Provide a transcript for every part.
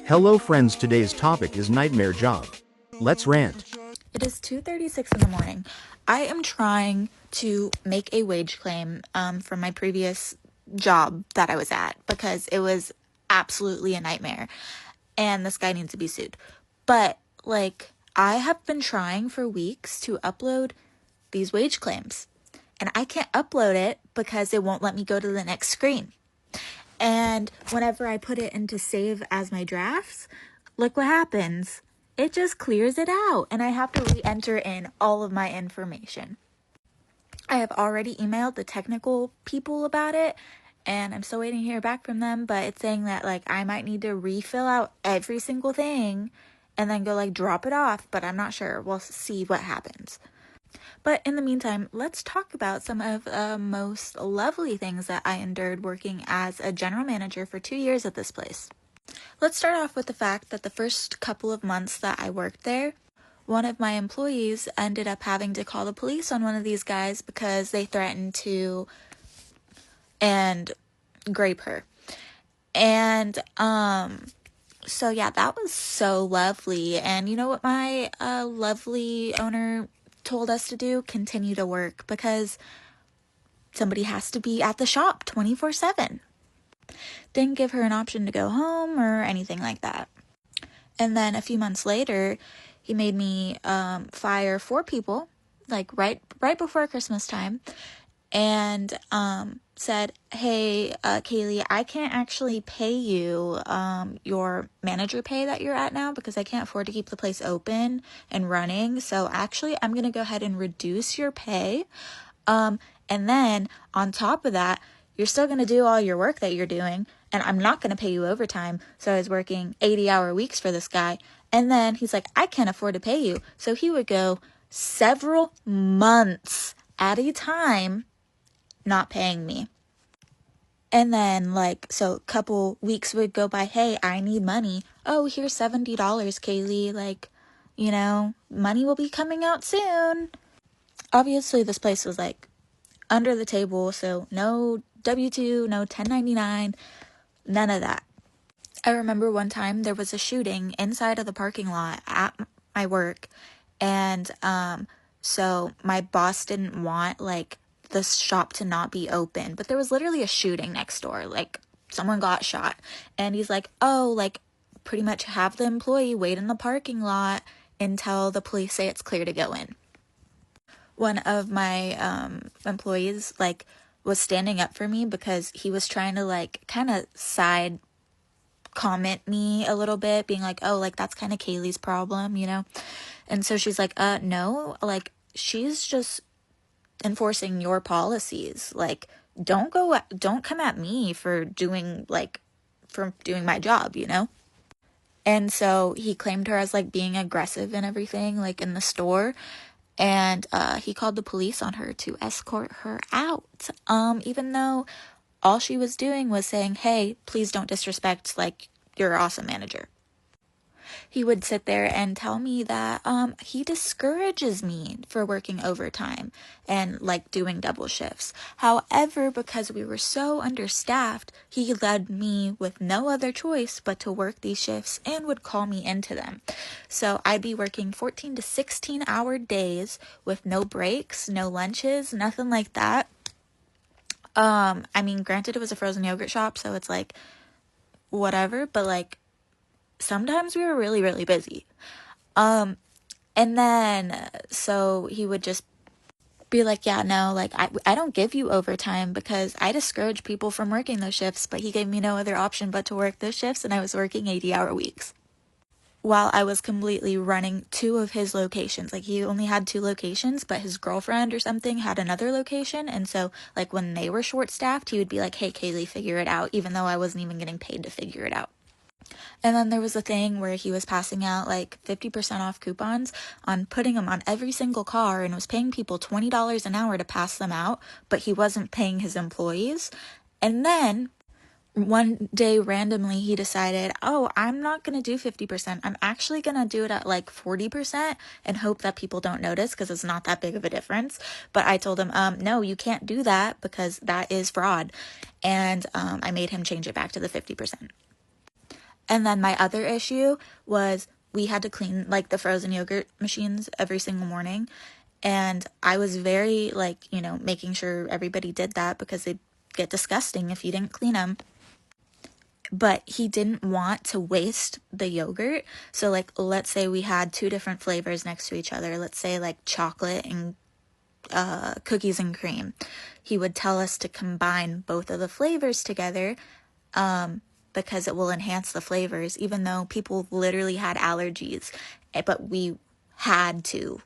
Hello friends, today's topic is nightmare job. Let's rant. It is 2:36 in the morning. I am trying to make a wage claim from my previous job that I was at because it was absolutely a nightmare and this guy needs to be sued. But I have been trying for weeks to upload these wage claims and I can't upload it because it won't let me go to the next screen. And whenever I put it into save as my drafts, look what happens. It just clears it out and I have to re-enter in all of my information. I have already emailed the technical people about it and I'm still waiting to hear back from them, but it's saying that I might need to refill out every single thing and then go drop it off, but I'm not sure. We'll see what happens. But in the meantime, let's talk about some of the most lovely things that I endured working as a general manager for 2 years at this place. Let's start off with the fact that the first couple of months that I worked there, one of my employees ended up having to call the police on one of these guys because they threatened to and grape her. And so yeah, that was so lovely. And you know what my lovely owner told us to do? Continue to work because somebody has to be at the shop 24/7. Didn't give her an option to go home or anything like that. And then a few months later, he made me fire 4 people, right before Christmas time, and said, "Hey, Kaylee, I can't actually pay you your manager pay that you're at now because I can't afford to keep the place open and running. So actually, I'm gonna go ahead and reduce your pay. And then on top of that, you're still gonna do all your work that you're doing, and I'm not gonna pay you overtime." So I was working 80-hour weeks for this guy, and then he's like, "I can't afford to pay you." So he would go several months at a time not paying me. And then so a couple weeks would go by, "Hey, I need money. Oh, here's $70, Kaylee. Money will be coming out soon." Obviously, this place was under the table, so no W-2, no 1099, none of that. I remember one time there was a shooting inside of the parking lot at my work, and so my boss didn't want the shop to not be open, but there was literally a shooting next door, someone got shot, and he's like, "Oh, pretty much have the employee wait in the parking lot until the police say it's clear to go in." One of my employees was standing up for me because he was trying to kind of side comment me a little bit, being like, "Oh, that's kind of Kaylee's problem, you know?" And so she's like, no, she's just enforcing your policies. Don't come at me for doing my job, you know? And so he claimed her as being aggressive and everything, in the store. And he called the police on her to escort her out. Even though all she was doing was saying, "Hey, please don't disrespect your awesome manager." He would sit there and tell me that he discourages me for working overtime and doing double shifts. However, because we were so understaffed, he led me with no other choice but to work these shifts and would call me into them. So I'd be working 14 to 16-hour days with no breaks, no lunches, nothing like that. I mean, granted, it was a frozen yogurt shop, so it's whatever, but sometimes we were really, really busy. And then, so he would just be like, "Yeah, no, I don't give you overtime because I discourage people from working those shifts," but he gave me no other option but to work those shifts, and I was working 80-hour weeks. While I was completely running 2 of his locations. He only had 2 locations, but his girlfriend or something had another location, and so, when they were short-staffed, he would be like, "Hey, Kaylee, figure it out," even though I wasn't even getting paid to figure it out. And then there was a thing where he was passing out 50% off coupons on putting them on every single car and was paying people $20 an hour to pass them out, but he wasn't paying his employees. And then one day randomly he decided, "Oh, I'm not going to do 50%. I'm actually going to do it at 40% and hope that people don't notice because it's not that big of a difference." But I told him, "No, you can't do that because that is fraud." And I made him change it back to the 50%. And then my other issue was we had to clean like the frozen yogurt machines every single morning. And I was very like, making sure everybody did that because they'd get disgusting if you didn't clean them. But he didn't want to waste the yogurt. So like, let's say we had 2 different flavors next to each other. Let's say like chocolate and cookies and cream. He would tell us to combine both of the flavors together because it will enhance the flavors, even though people literally had allergies. But we had to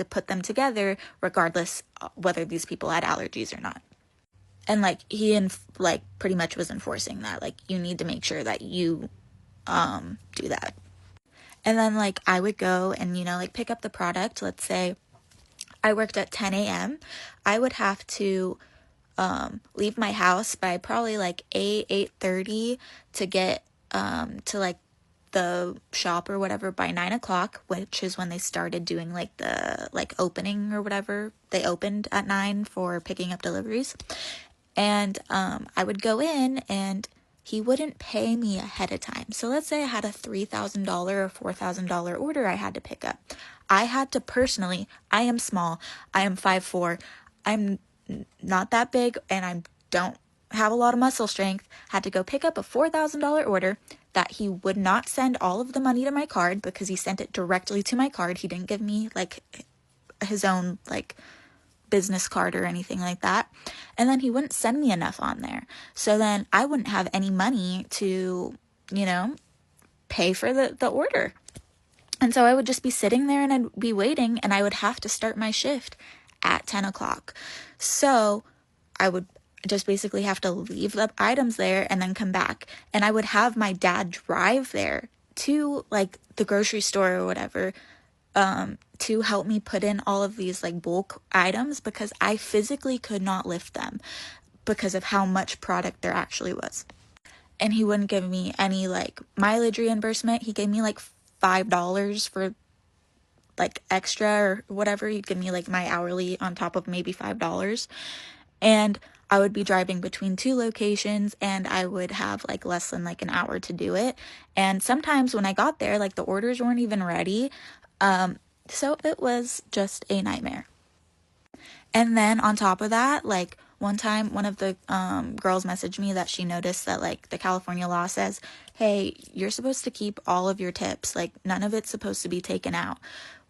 put them together regardless whether these people had allergies or not. And like he pretty much was enforcing that, like, you need to make sure that you do that. And then like I would go and like pick up the product. Let's say I worked at 10 a.m. I would have to leave my house by probably like 8:30 to get to like the shop or whatever by 9 o'clock, which is when they started doing like the like opening or whatever. They opened at 9 for picking up deliveries. And I would go in and he wouldn't pay me ahead of time. So let's say I had a $3,000 or $4,000 order I had to pick up. I had to personally, I am small, I am 5'4", I'm not that big, and I don't have a lot of muscle strength, had to go pick up a $4,000 order that he would not send all of the money to my card because he sent it directly to my card. He didn't give me like his own like business card or anything like that. And then he wouldn't send me enough on there. So then I wouldn't have any money to, pay for the order. And so I would just be sitting there and I'd be waiting, and I would have to start my shift at 10 o'clock. So I would just basically have to leave the items there and then come back. And I would have my dad drive there to like the grocery store or whatever, to help me put in all of these like bulk items because I physically could not lift them because of how much product there actually was. And he wouldn't give me any like mileage reimbursement. He gave me like $5 for like extra or whatever. He'd give me like my hourly on top of maybe $5. And I would be driving between 2 locations, and I would have like less than like an hour to do it. And sometimes when I got there, like the orders weren't even ready. So it was just a nightmare. And then on top of that, like one time, one of the girls messaged me that she noticed that like the California law says, hey, you're supposed to keep all of your tips. Like none of it's supposed to be taken out.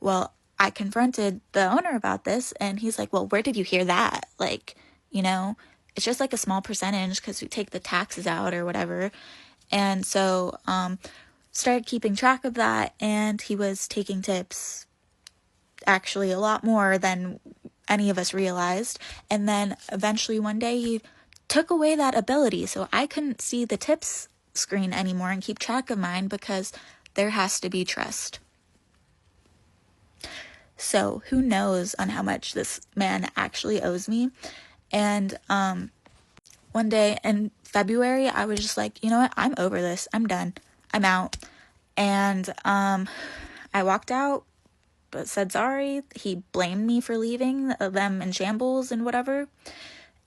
Well, I confronted the owner about this, and he's like, well, where did you hear that? Like, it's just like a small percentage because we take the taxes out or whatever. And so started keeping track of that, and he was taking tips actually a lot more than any of us realized. And then eventually one day he took away that ability, so I couldn't see the tips screen anymore and keep track of mine because there has to be trust. So who knows on how much this man actually owes me. And one day in February, I was just like, you know what, I'm over this, I'm done, I'm out. And I walked out, but said sorry. He blamed me for leaving them in shambles and whatever.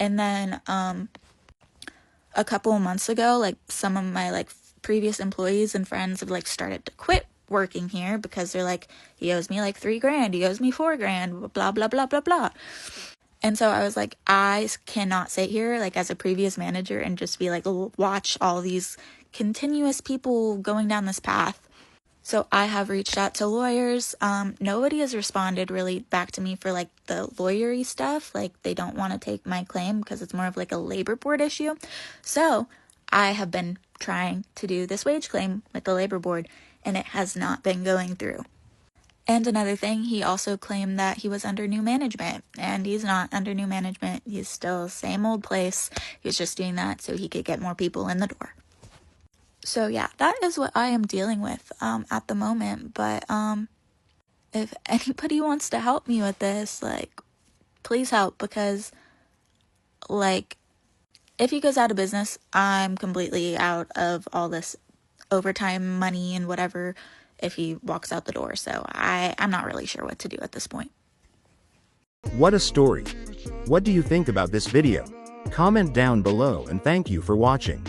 And then a couple of months ago, like some of my like previous employees and friends have like started to quit working here because they're like, he owes me like $3,000, he owes me $4,000, blah blah blah blah blah. And so I was like, I cannot sit here like as a previous manager and just be like, watch all these continuous people going down this path. So I have reached out to lawyers. Nobody has responded really back to me for like the lawyery stuff. Like they don't want to take my claim because it's more of like a labor board issue. So I have been trying to do this wage claim with the labor board, and it has not been going through. And another thing, he also claimed that he was under new management, and he's not under new management. He's still the same old place. He was just doing that so he could get more people in the door. So yeah, that is what I am dealing with at the moment. But if anybody wants to help me with this, like, please help, because like if he goes out of business, I'm completely out of all this overtime money and whatever if he walks out the door. So I'm not really sure what to do at this point. What a story. What do you think about this video? Comment down below, and thank you for watching.